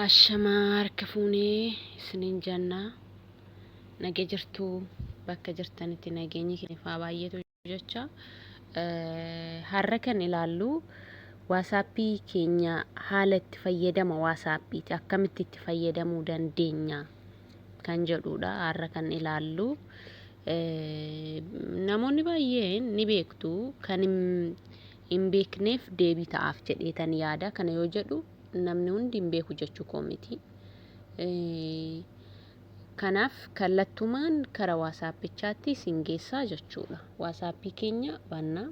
Ashamaar kafuunee isiniin jannaa nagee jirtuu bakka jirtanitti nageenyi keenya baay'eetu jecha har'a kan ilaallu waasaappii keenya haala itti fayyadama waasaappiiti akkamitti itti fayyadamuu dandeenya kan jedhudha har'a kan ilaallu namoonni baay'een ni beektu kan hin beekneef deebii ta'aaf jedheetan yaada kana yoo jedhu namni hundi hin beeku jechuu koo miti. Kanaaf kallattumaan kara waasaappichaatti isin geessaa jechuudha. Waasaappii keenya bannaa.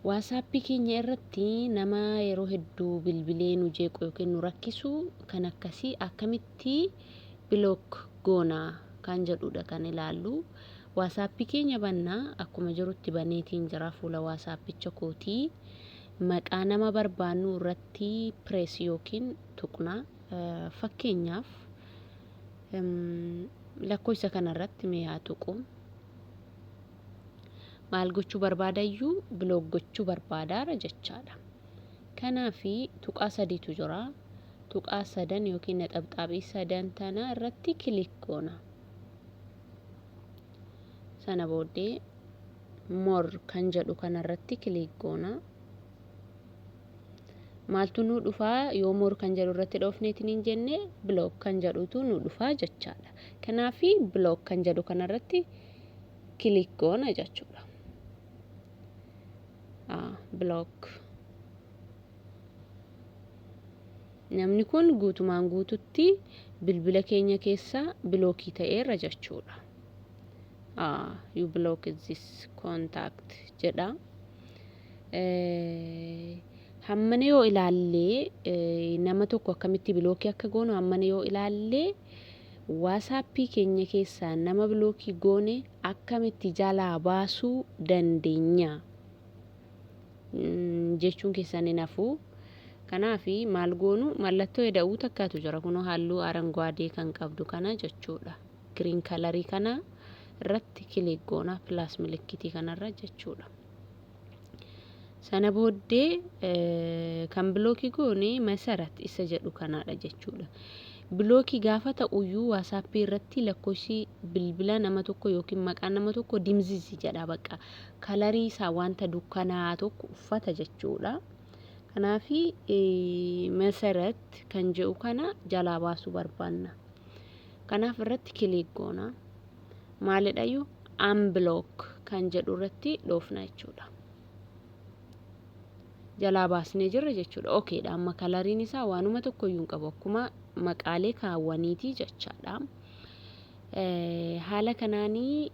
Waasaappii keenya irratti nama yeroo hedduu bilbilee nu jeequ yookiin nu rakkisu kan akkasii akkamitti bilook goonaa kan jedhudha kan ilaallu. Waasaappii keenya bannaa akkuma jirutti baneetiin jira fuula waasaappicha kootii. Maqaa nama barbaannu irratti pirees yookiin tuqnaa fakkeenyaaf lakkoofsa kana irratti mi'aa tuqu maal gochuu barbaadayyuu biloog gochuu barbaadaara jechaadha. Kanaafi tuqaa sadiitu jira. Tuqaa sadan yookiin naxabxaabii sadan tana irratti kilik goona. Sana booddee more kan jedhu kana irratti kilik goona. Maaltu nu dhufaa yoo more kan jedhu irratti dhoofneetiin hin jenne bilook kan jedhutu nu dhufaa jechaadha. Kanaafi bilook kan jedhu kana irratti kilik goona jechuudha. Bilook. Namni kun guutumaan guututti bilbila keenya keessaa bilookii ta'eera jechuudha. You block this contact jedha. Hammana yoo ilaallee nama tokko akkamitti bilookii akka goonu hammana yoo ilaallee waasaappii keenya keessaa nama bilookii goone akkamitti jalaa baasuu dandeenya jechuun keessan hin hafu. Kanaafi maal goonu mallattoo eda'uu takkaatu jira kunoo halluu aranguwaadee kan qabdu kana jechuudha. Green kalarii kana irratti kilik goona pilaas milikitii kanarra jechuudha. Sana booddee kan bilookii goone masarat isa jedhu kanaadha jechuudha. Bilookii gaafa ta'uyyuu waasaappii irratti lakkoofsi bilbila nama tokko yookiin maqaan nama tokko dimzizi jedha bakka kalarii isaa wanta dukkanaa tokko uffata jechuudha. Kanaafi masarat kan jedhu kana jalaa baasuu barbaanna. Kanaaf irratti kilik goona. Maalidhayyuu unblock kan jedhu irratti dhoofna jechuudha. Jalaa baasnee jirra jechuudha. Okeedha amma kalariin isaa waanuma tokkoyyuu hin qabu akkuma maqaalee kaawwaniitii jechaadha. Haala kanaanii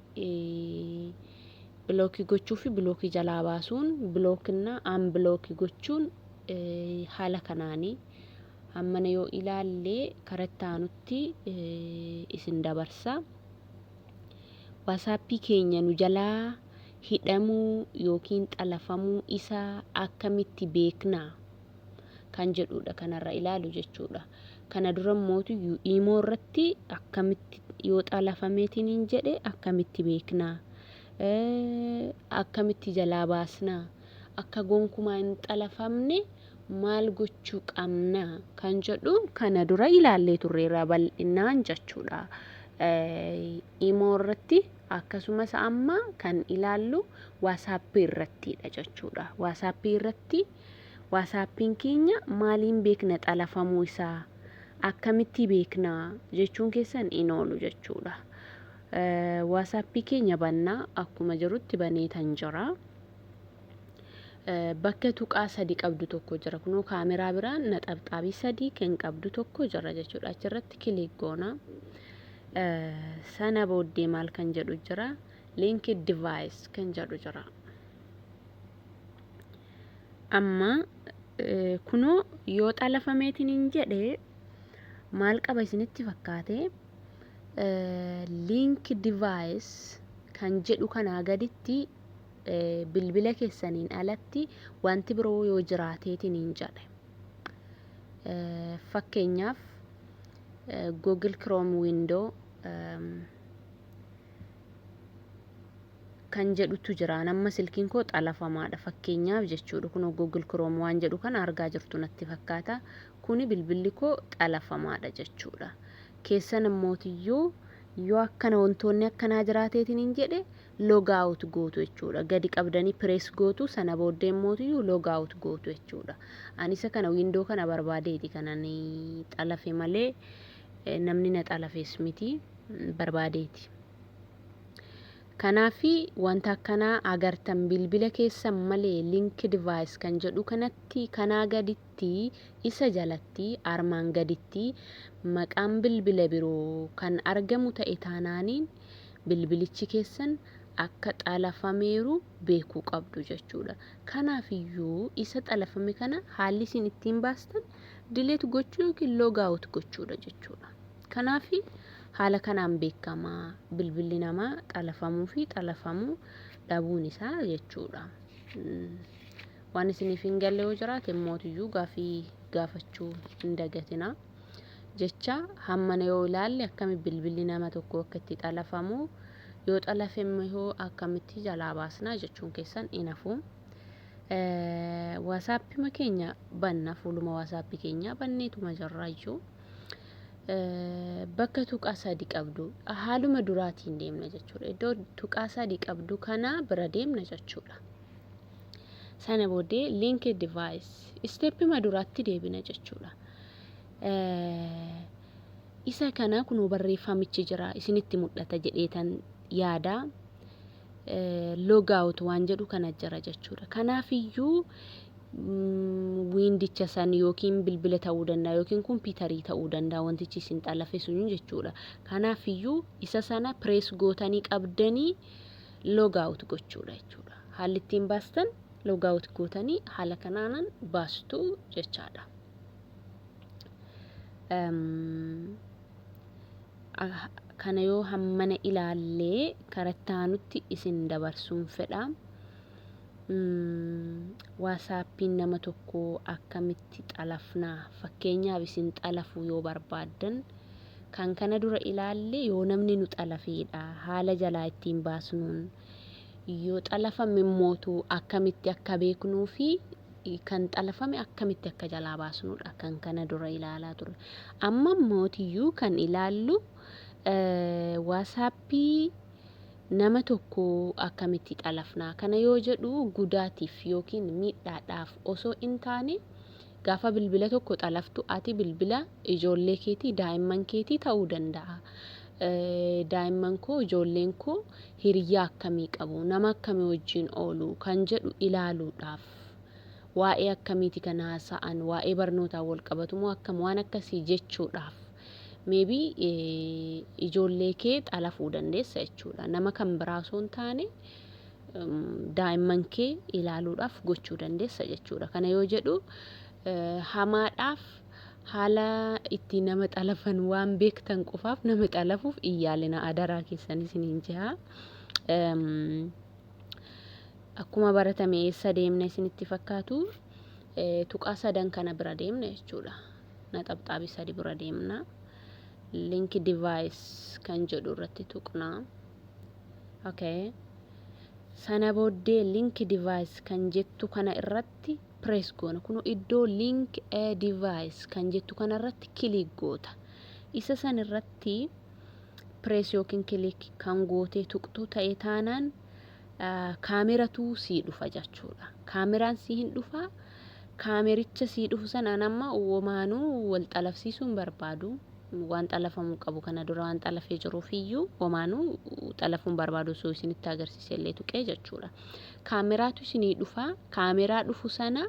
bilookii gochuu fi bilookii jalaa baasuun bilookina unblockii gochuun haala kanaanii hammana yoo ilaallee karattaanutti isin dabarsa. Waasaappii keenya nu jalaa hidhamuu yookiin xalafamuu isaa akkamitti beeknaa kan jedhudha kanarra ilaalu jechuudha. Kana dura mootu imoo irratti akkamitti yoo xalafameetiin hin jedhe akkamitti beeknaa akkamitti jalaa baasnaa akka gonkumaa hin xalafamne maal gochuu qabnaa kan jedhu kana dura ilaallee turreerra bal'inaan jechuudha. Imoo irratti akkasumas amma kan ilaallu waasaappii irrattidha jechuudha. Waasaappii irratti waasaappiin keenya maaliin beekna xalafamuu isaa akkamitti beeknaa jechuun keessan in oolu jechuudha. Waasaappii keenya bannaa akkuma jirutti baneetan jira. Bakka tuqaa sadi qabdu tokko jira kunoo kaameraa biraan naxabxaabii sadii kan qabdu tokko jira jechuudha. Achirratti kilik goona. Sana booddee maal kan jedhu jira linked device kan jedhu jira. Amma kunoo yoo xalafameetiin hin jedhe maal qaba isinitti fakkaate link device kan jedhu kanaa gaditti bilbila keessaniin alatti wanti biroo yoo jiraateetiin hin jedhe fakkeenyaaf Google Chrome window kan jedhutu jira. Nama silkiin koo xalafamaadha fakkeenyaaf jechuudha. Kun Google Chrome waan jedhu kana argaa jirtu natti fakkaata. Kuni bilbilli koo xalafamaadha jechuudha. Keessan immootiyyuu yoo akkana wantoonni akkanaa jiraateetiin hin jedhe loogaawut gootu jechuudha. Gadi qabdanii pirees gootu sana booddee immootiyyuu loogaawut gootu jechuudha. Anisa kana windoo kana barbaadeeti kanan xalafe malee namni na xalafees miti barbaadeeti. Kanaafi wanta akkanaa agartan bilbila keessan malee link device kan jedhu kanatti kanaa gaditti isa jalatti armaan gaditti maqaan bilbila biroo kan argamu ta'e taanaaniin bilbilichi keessan akka xalafameeru beekuu qabdu jechuudha. Kanaafiyyuu isa xalafame kana haalli isin ittiin baastan dileet gochuu yookiin loogaawut gochuudha jechuudha. Kanaafi haala kanaan beekamaa bilbilli namaa xalafamuu fi xalafamuu dhabuun isaa jechuudha. Waan isiniif hin galle yoo jiraate mootiyyuu gaafachuu hin dagatina. Jecha hammana yoo ilaalle akkami bilbilli nama tokko akka itti xalafamu yoo xalafame yoo akkamitti jalaa baasna jechuun keessan inafu. WhatsApp keenya banna fuuluma WhatsApp keenya banneetuma jirraayyuu. Bakka tuqaa sadii qabdu haaluma duraatiin deemna jechuudha. Iddoo tuqaa sadii qabdu kana bira deemna jechuudha. Sana booddee link device steepima duraatti deebina jechuudha. Isa kana kunoo barreeffamichi jira isinitti mul'ata jedheetan yaada. Loogaawut waan jedhu kana jira jechuudha. Kanaafiyyuu windicha san yookiin bilbila ta'uu danda'a yookiin kompiitarii ta'uu danda'a wantichi isin xalafe sun jechuudha. Kanaafiyyuu isa sana pirees gootanii qabdanii loogaawut gochuudha jechuudha. Haalli ittiin baastan loogaawut gootanii haala kanaanan baastu jechaadha. Kana yoo hammana ilaallee karattaanutti isin dabarsuun fedha. WhatsAppiin nama tokko akkamitti xalafnaa fakkeenyaaf isin xalafu yoo barbaadan kan kana dura ilaalle yoo namni nu xalafeedha haala jalaa ittiin baasnuun yoo xalafame mootu akkamitti akka beeknuu fi kan xalafame akkamitti akka jalaa baasnuudha kan kana dura ilaalaa ture. Amma mootiyyuu kan ilaallu WhatsAppii nama tokko akkamitti xalafnaa kana yoo jedhu gudaatiif yookiin miidhaadhaaf osoo hin taane gaafa bilbila tokko xalaftu ati bilbila ijoollee keetii daa'imman keetii ta'uu danda'a. Daa'imman koo ijoolleen koo hiriyaa akkamii qabu nama akkamii wajjin oolu kan jedhu ilaaluudhaaf waa'ee akkamiiti kan haasa'an waa'ee barnootaa wal qabatu moo akkam waan akkasii jechuudhaaf. Maybe ijoollee kee xalafuu dandeessa jechuudha. Nama kan biraa osoo hin taane daa'imman kee ilaaluudhaaf gochuu dandeessa jechuudha. Kana yoo jedhu hamaadhaaf haala itti nama xalafan waan beektan qofaaf nama xalafuuf iyyaalina adaraa keessan isiniin jiha. Akkuma baratame eessa deemna isinitti fakkaatu tuqaa sadan kana bira deemna jechuudha. Naxabxaabii sadi bira deemna. Link device kan jedhu irratti tuqna. Okay. Sana booddee link device kan jettu kana irratti press goona. Kunoo iddoo link device kan jettu kana irratti kilik goota. Isa san irratti press yookiin kilik kan gootee tuqxu ta'e taanaan kaameratu sii dhufa jechuudha. Kaameraan sii hin dhufa. Kaamericha sii dhufu sanaan amma womaanuu wal xalafsiisuun barbaadu. Waan xalafamuu qabu kana dura waan xalafee jiruuf iyyuu womaanuu xalafuun barbaadu osoo isinitti agarsiise illee tuqee jechuudha. Kaameraatu isinii dhufa. Kaameraa dhufu sana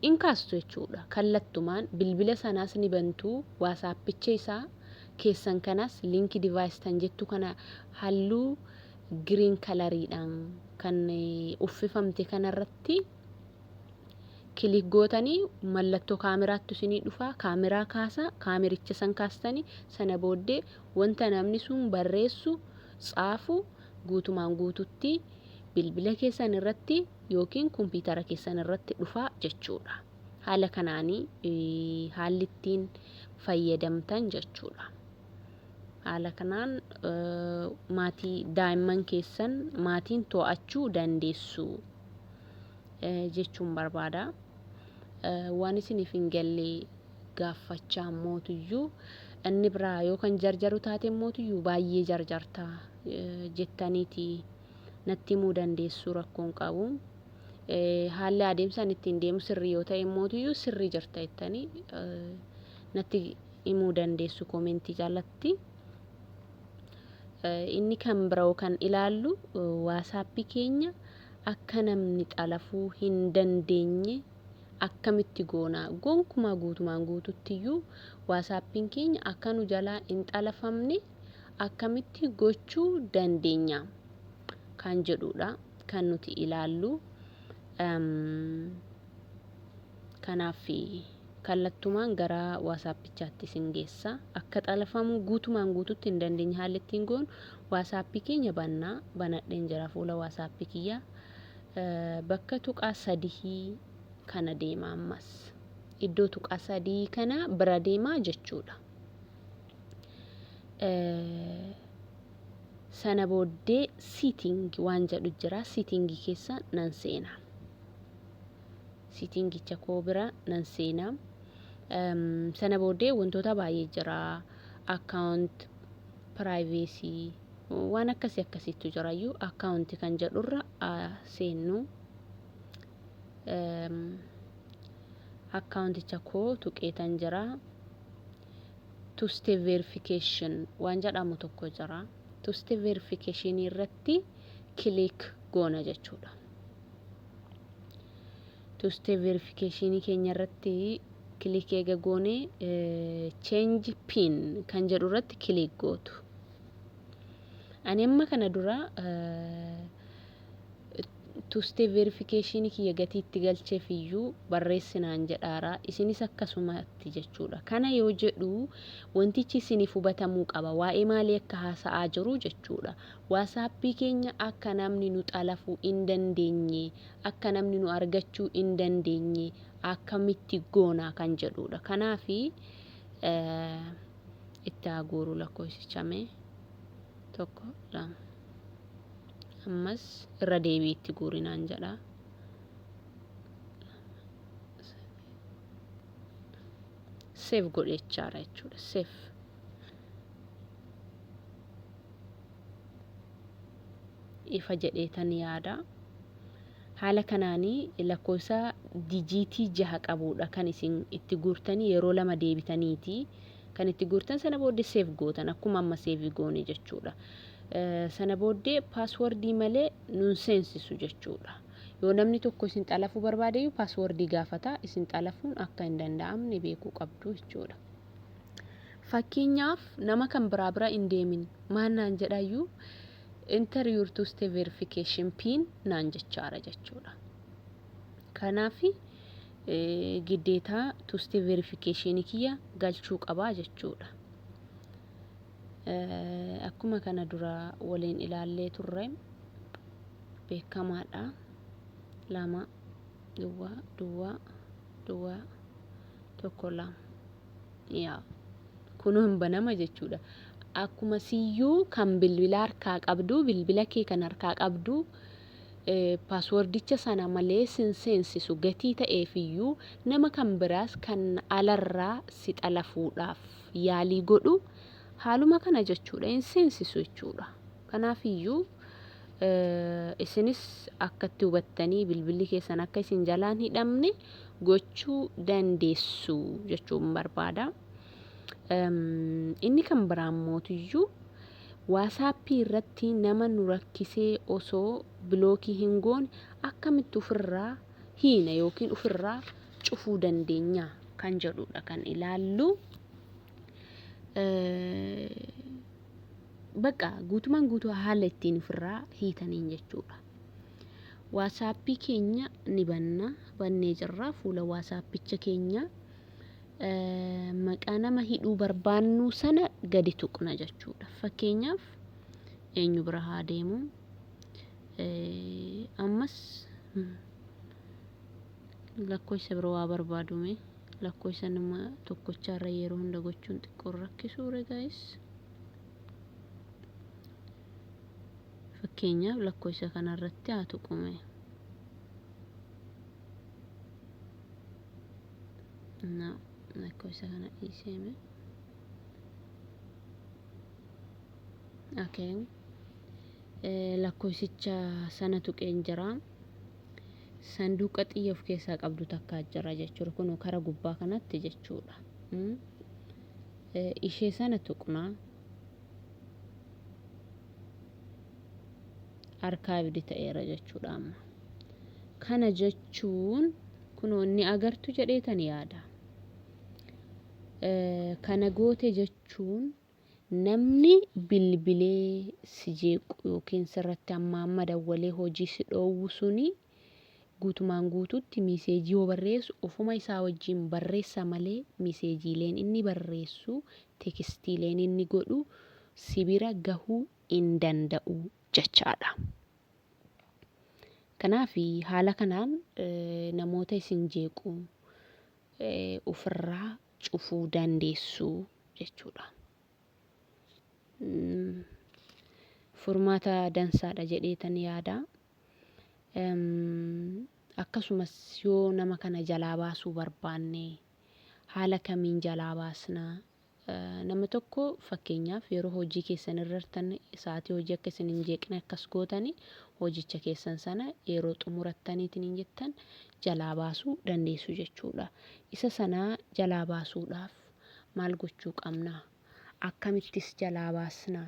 inkaastu jechuudha. Kallattumaan bilbila sanaas ni bantu. WhatsAppicha isaa keessan kanas link device tan jettu kana halluu green coloriidhaan kan uffifamte kanarratti kilik gootanii mallattoo kaameraattu isinii dhufa. Kaameraa kaasa. Kaamericha san kaastanii sana booddee wanta namni sun barreessu xaafu guutumaan guututti bilbila keessan irratti yookiin kompiitara keessan irratti dhufa jechuudha. Haala kanaanii haalli ittiin fayyadamtan jechuudha. haala kanaan maatii daa'imman keessan maatiin to'achuu dandeessu jechuun barbaada. Waan isiniif hin galle gaafachaa mootiyyuu inni biraa yoo kan jarjaru taate mootiyyuu baay'ee jarjarta jettaniiti natti himuu dandeessu, rakkoon qabu. Haalli adeemsaan ittiin deemu sirrii yoo ta'e mootiyyuu sirrii jirta jettanii natti himuu dandeessu koomentii jalatti. Inni kan biroo kan ilaallu waasaappii keenya akka namni xalafuu hin dandeenye akkamitti goona. Gonkumaa guutumaan guututtiyyuu waasaappiin keenya akka nu jalaa hin xalafamne akkamitti gochuu dandeenya kan jedhudha kan nuti ilaallu. Kanaaf kallattumaan gara waasaappichaatti isin geessa. Akka xalafamu guutumaan guututti hin dandeenye haalli ittiin goonu waasaappii keenya banadheen jira fuula waasaappii kiyya. Bakka tuqaa 3 kana deema ammas. Iddoo tuqaa 3 kana bira deemaa jechuudha. Sana booddee setting waan jedhu jira. Setting keessa nan seena. Settingicha koo bira nan seena. Sana booddee wantoota baay'ee jira. Account, privacy, waan akkasiitu jirayyuu account kan jedhurra seennu. Accounticha koo tuqeetan jira. Two step verification waan jedhamu tokko jira. Two step verification irratti click goona jechuudha. Two step verification keenya irratti click eega goone change pin kan jedhu irratti click gootu. Ani amma kana dura two step verification kiyya gatii itti galcheef iyyuu barreessinaan jedhaara. Isinis akkasumatti jechuudha. Kana yoo jedhu wantichi isiniif hubatamuu qaba. Waa'ee maalii akka haasa'aa jiru jechuudha. Waasaappii keenya akka namni nu xalafuu hin dandeenye, akka namni nu argachuu hin dandeenye akkamitti goona kan jedhudha. Kanaafi itti aguuru lakkoofsichame 1 2 ammas irra deebii itti guurinaan jedha. Save godhechaara jechuudha. Save. Ifa jedheetan yaada. Haala kanaanii lakkoofsa dijiitii 6 qabudha kan isin itti guurtanii yeroo 2 deebitaniiti. Kan itti guurtan sana booddee save gootan akkuma amma save goone jechuudha. Sana booddee passwordii malee nun seensisu jechuudha. Yoo namni tokko isin xalafuu barbaade passwordii gaafata. Isin xalafuun akka hin danda'amne beekuu qabdu jechuudha. Fakkeenyaaf nama kan biraa hin deemin maal naan jedhayyuu enter your two step verification pin naan jechaara jechuudha. Kanaafi giddeetaa two step verification kiyya galchuu qabaa jechuudha. Akkuma kana dura waliin ilaallee turre beekamaadha. 2 duwwaa 1 2 yaa kun hin banama jechuudha. Akkuma siyyuu kan bilbila harkaa qabdu bilbila kee kan harkaa qabdu passwordicha sana malee seensisu gatii ta'eef iyyuu nama kan biraas kan alarraa si xalafuudhaaf yaalii godhu haaluma kana jechuudha. Hin seensisu jechuudha. Kanaaf iyyuu isinis akka itti hubattanii bilbilli keessan akka isin jalaan hidhamne gochuu dandeessu jechuun barbaada. Inni kan biraan mootiyyuu waasaappii irratti nama nu rakkisee osoo bilookii hin goone akkamitti ofirraa hiina yookiin ofirraa cufuu dandeenya kan jedhudha kan ilaallu. Bakka guutumaan guutuu haala ittiin ofirraa hiitaniin jechuudha. Waasaappii keenya ni bannee jirra. Fuula waasaappicha keenya maqaa nama hidhuu barbaannu sana gadi tuqna jechuudha. Fakkeenyaaf eenyu bira haa deemu. Ammas lakkoofsa biroo waa barbaadume lakkoofsa nama tokkocharra yeroo hunda gochuun xiqqoo rakkisuure guys. fakkeenyaaf lakkoofsa kanarratti haa tuqume. Lakkoofsa kana dhiiseme. Lakkoofsicha sana tuqeen jira. Sanduuqa xiyya of keessaa qabdu takka jira jechuudha. Kun karaa gubbaa kanatti jechuudha. Ishee sana tuqnaa. Arkaayivdi ta'eera jechuudha amma. Kana jechuun kunoonni agartu jedheetan yaada. Kana goote jechuun namni bilbilee si jeequ yookiin sirratti amma dawwalee hojii si dhoowwu suni guutumaan guututti miseejii yoo barreessu ofuma isaa wajjin barreessa malee miseejiileen inni barreessu teekstiileen inni godhu si bira gahuu hin danda'u jechaadha. Kanaafi haala kanaan namoota isin jeequ ofirraa cufuu dandeessu jechuudha. Furmaata dansaadha jedheetan yaada. Akkasumas yoo nama kana jalaa baasuu barbaanne haala kamiin jalaa baasna? Nama tokko fakkeenyaaf yeroo hojii keessan irrattan sa'aatii hojii akka isin hin jeeqne akkas gootani hojicha keessan sana yeroo xumurattaniitiin hin jettan jalaa baasuu dandeessu jechuudha. Isa sana jalaa baasuudhaaf maal gochuu qabna? Akkamittis jalaa baasna?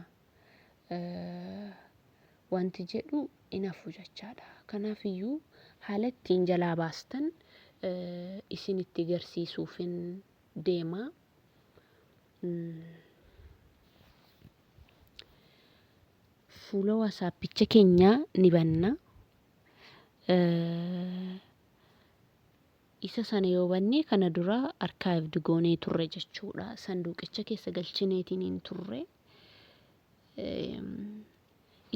Wanti jedhu hin hafu jechaadha. Kanaafiyyuu haala ittiin jalaa baastan isinitti agarsiisuufin deema. Fuula WhatsAppicha keenya ni banna. Isa sana yoo banne kana dura arkaayivdi goonee turre jechuudha. Sanduuqicha keessa galchineetiin hin turre.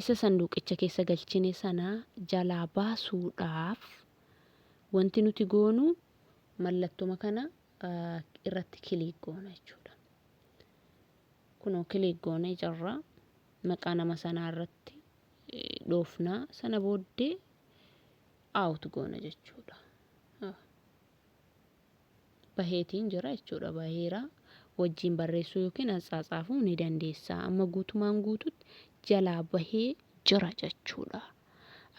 Isa sanduuqicha keessa galchine sana jalaa baasuudhaaf wanti nuti goonu mallattuma kana irratti kilik goona jechuudha. Kunoo kilik goonee jirra. Maqaa nama sanaa irratti dhoofnaa sana booddee aawut goona jechuudha. Baheetiin jira jechuudha. Baheera wajjin barreessuu yookiin asxaasxaafuu ni dandeessa. Amma guutumaan guututti jalaa bahee jira jechuudha.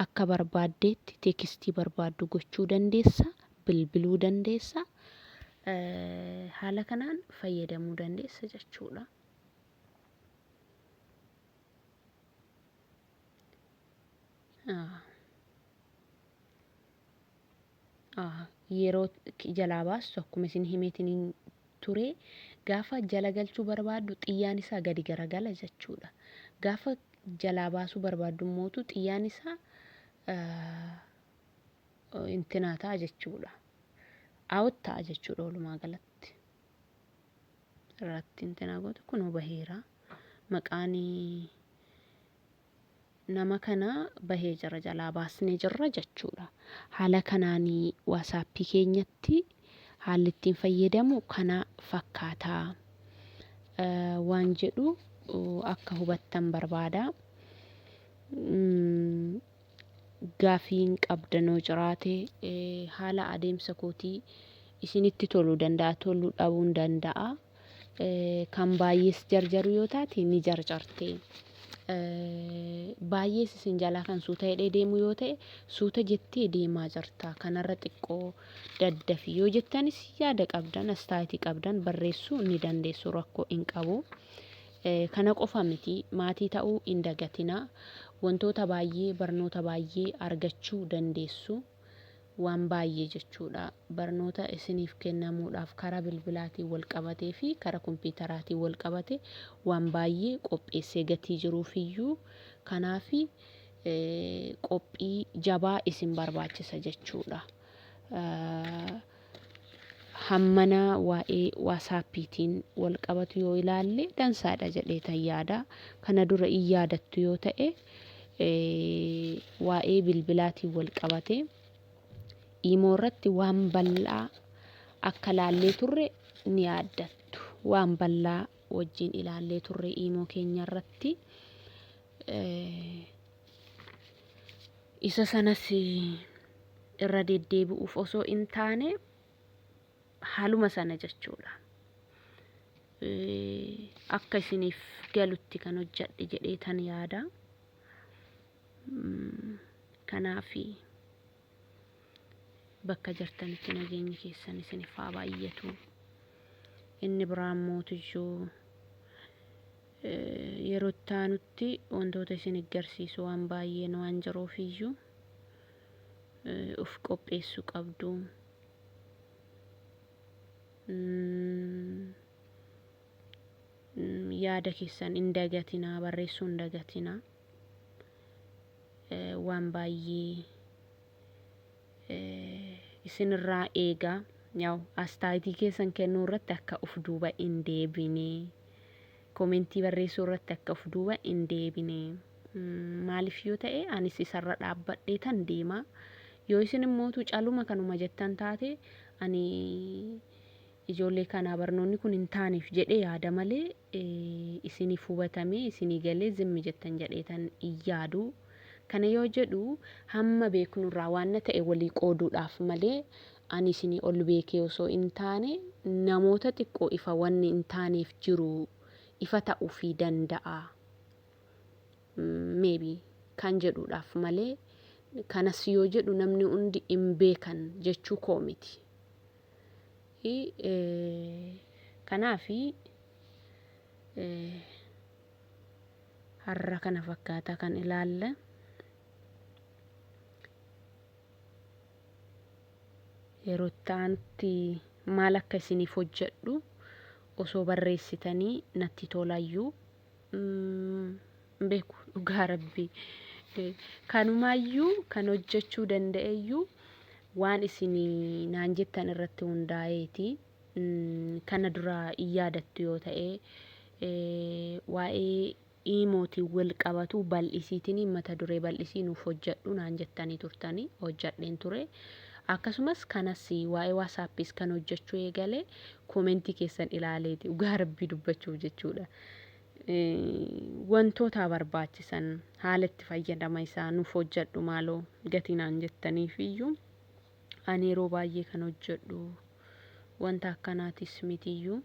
Akka barbaaddeetti teekstii barbaaddu gochuu dandeessa. Bilbiluu dandeessa. Haala kanaan fayyadamuu dandeessa jechuudha. Yeroo jalaa baastu akkuma isin himeetiin ture gaafa jala galchuu barbaaddu xiyyaan isaa gadi garagala jechuudha. Gaafa jalaa baasuu barbaaddu mootu xiyyaan isaa intinaa ta'a jechuudha. Aawut ta'a jechuudha walumaa galatti. Irratti intinaa goote kunoo baheera. Maqaan nama kana bahee jira jalaa baasnee jirra jechuudha. Haala kanaanii WhatsAppii keenyatti haalli ittiin fayyadamu kana fakkaataa waan jedhu akka hubattan barbaada. Gaafiin qabdanoo jiraate haala adeemsa kootii isinitti toluu danda'a, toluu dhabuu danda'a. Kan baay'ees jarjaru yoo taate ni jarjarte. Baay'ees isin jalaa kan suuta hidhee deemu yoo ta'e suuta jettee deemaa jirta. Kanarra xiqqoo daddafi yoo jettanis yaada qabdan, astaayitii qabdan barreessuu ni dandeessu, rakkoo hin qabu. Kana qofa miti maatii ta'uu hin dagatina. Wantoota baay'ee barnoota baay'ee argachuu dandeessu. Waan baay'ee jechuudha. Barnoota isiniif kennamuudhaaf karaa bilbilaatiin wal qabatee fi karaa kompiitaraatiin wal qabate waan baay'ee qopheessee gatii jiruufiyyuu kanaafi qophii jabaa isin barbaachisa jechuudha. Hammana waa'ee WhatsAppiitiin wal qabatu yoo ilaalle dansaadha jedheetan yaada. Kana dura in yaadattu yoo ta'e waa'ee bilbilaatiin wal qabate Imoo irratti waan bal'aa akka laallee turre ni yaaddattu. Waan bal'aa wajjin ilaallee turre Imoo keenya irratti isa sanas irra deddeebi'uuf osoo hin taane haaluma sana jechuudha. Akka isiniif galutti kan hojjedhe jedhee tan yaada. Kanaafi bakka jirtanitti nageenyi keessan isiniif haa baay'atu. Inni biraan mootiyyuu yeroo taanutti wantoota isin agarsiisu waan baay'een waan jiruufiyyuu uf qopheessuu qabdu. Yaada keessan hin dagatinaa, barreessuu hin dagatinaa. Waan baay'ee isinirraa eegaa. Yaw astaayitii keessan kennuu irratti akka uf duuba hin deebine, komentii barreessuu irratti akka uf duuba hin deebine. Maaliif yoo ta'e anis isarra dhaabbadhee tan deema. Yoo isin immootu caluma kanuma jettan taate ani ijoollee kanaa barnoonni kun hin taaneef jedhee yaada malee isiniif hubatamee isinii galee zimmi jettan jedhee tan yaadu. Kana yoo jedhu hamma beeknurraa waan ta'e walii qooduudhaaf malee ani isinii ol beekee osoo hin taane namoota xiqqoo ifa wanni hin taaneef jiru ifa ta'uufii danda'a. Maybe kan jedhuudhaaf malee kanas yoo jedhu namni hundi hin beekan jechuu koo miti. Kanaafi har'a kana fakkaata kan ilaalle. Yeroo taanti maal akka isiniif hojjedhu osoo barreessitanii natti tolaayyuu beeku dhugaa rabbii. Kanumaayyuu kan hojjechuu danda'eyyuu waan isinii naan jettan irratti hundaa'eeti. Kana dura yaadattu yoo ta'e waa'ee imootii wal qabatu bal'isiitiin mata duree bal'isii nuuf hojjedhu naan jettanii turtanii hojjedheen ture. Akkasumas kanas waa'ee WhatsAppis kan hojjechuu eegalee komentii keessan ilaaleeti dhugaa rabbii dubbachuuf jechuudha. Wantoota barbaachisan haala itti fayyadama isaa nuuf hojjedhu maaloo gatii naan jettaniifiyyuu ani yeroo baay'ee kan hojjedhu wanta akkanaatis mitiyyuu.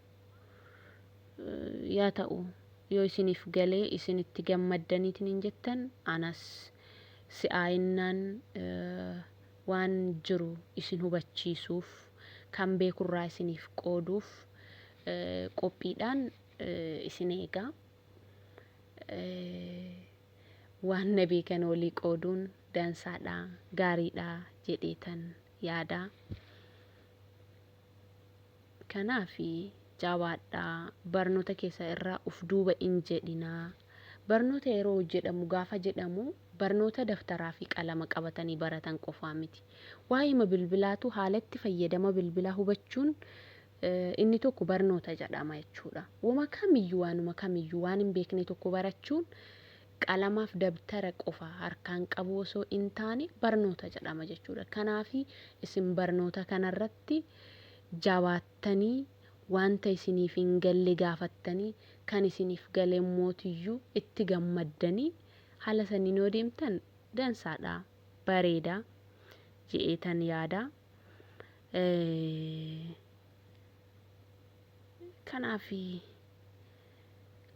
Yaa ta'u yoo isiniif galee isinitti gammaddaniitiin hin jettan anas si'aayinnaan waan jiru isin hubachiisuuf kan beekurraa isiniif qooduuf qophiidhaan isin eegaa. Waan na beekan olii qooduun dansaadha, gaariidha jedheetan yaada. Kanaafi jabaadhaa barnoota keessa irraa uf duuba hin jedhinaa. Barnoota yeroo jedhamu gaafa jedhamu barnoota daftaraa fi qalama qabatanii baratan qofaa miti. Waa'ee bilbilaatu haalatti fayyadama bilbilaa hubachuun inni tokko barnoota jedhama jechuudha. Waanuma kamiyyuu waan hin beekne tokko barachuun qalamaaf dabtara qofa harkaan qabu osoo hin taane barnoota jedhama jechuudha. Kanaafi isin barnoota kanarratti jabaattanii wanta isiniif hin galle gaafattanii kan isiniif gale mootiyyuu itti gammaddanii haala saniin yoo deemtan dansaadha, bareeda jedheetan yaada. Kanaafi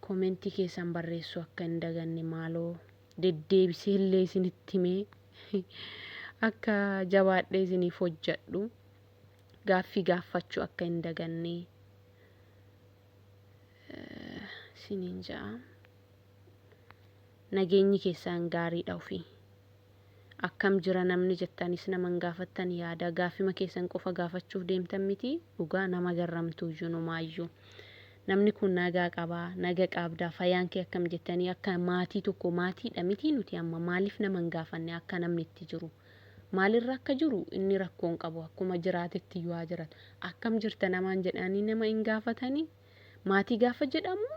komentii keessan barreessuu akka hin daganne maaloo deddeebisee illee isinitti himee akka jabaadhee isiniif hojjedhu gaaffii gaafachuu akka hin daganne isiniin ja'a. Nageenyi keessan gaariidha ofii. Akkam jira namni jettanis naman gaafattan yaada. Gaaffima keessan qofa gaafachuuf deemtan miti dhugaa nama garramtuu junumaayyuu. Namni kun nagaa qabaa, naga qabdaa, fayyaan kee akkam jettanii akka maatii tokko maatiidha miti nuti amma maaliif naman gaafanne akka namni itti jiru. Maalirra akka jiru inni rakkoon qabu akkuma jiraatetti yoo jiraatu. Akkam jirta namaan jedhanii nama hin gaafatanii. Maatii gaafa jedhamu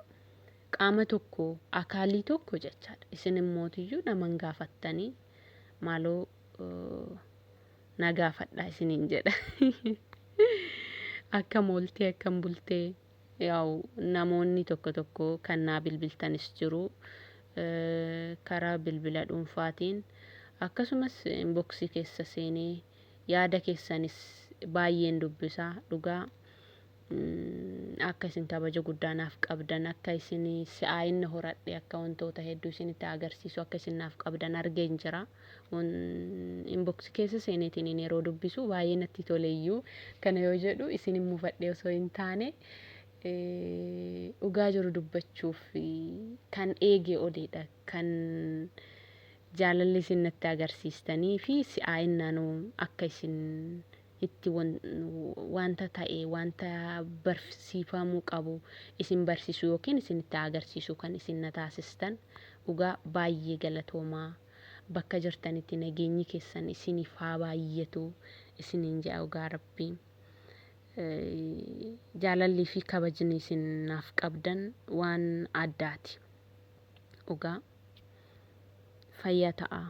qaama tokko akaalii tokko jechaadha. Isin immootiyyuu naman gaafattanii maaloo na gaafadhaa isiniin jedha. Akkam ooltee akkam bultee yaa'u namoonni tokko kan naa bilbiltanis jiru karaa bilbila dhuunfaatiin akkasumas inboxii keessa seenee yaada keessanis baay'een dubbisaa dhugaa akka isin kabaja guddaa naaf qabdan akka isin si'aayinna horadhe akka wantoota hedduu isinitti agarsiisu akka isin naaf qabdan argeen jira. Inboxii keessa seeneetiin yeroo dubbisu baay'ee natti toleeyyuu kana yoo jedhu isin muufadhee osoo hin taane dhugaa jiru dubbachuuf kan eege odeedha kan jaalalli isin natti agarsiistanii fi si'aayinnaan akka isin itti wanta ta'e wanta barsiifamuu qabu isin barsiisu yookiin isin itti agarsiisu kan isin na taasistan dhugaa baay'ee galatoomaa. Bakka jirtanitti nageenyi keessan isiniif haa baay'atu isiniin jedha dhugaa rabbiin. Jaalallii fi kabajni isin naaf qabdan waan addaati. Dhugaa fayyaa ta'a.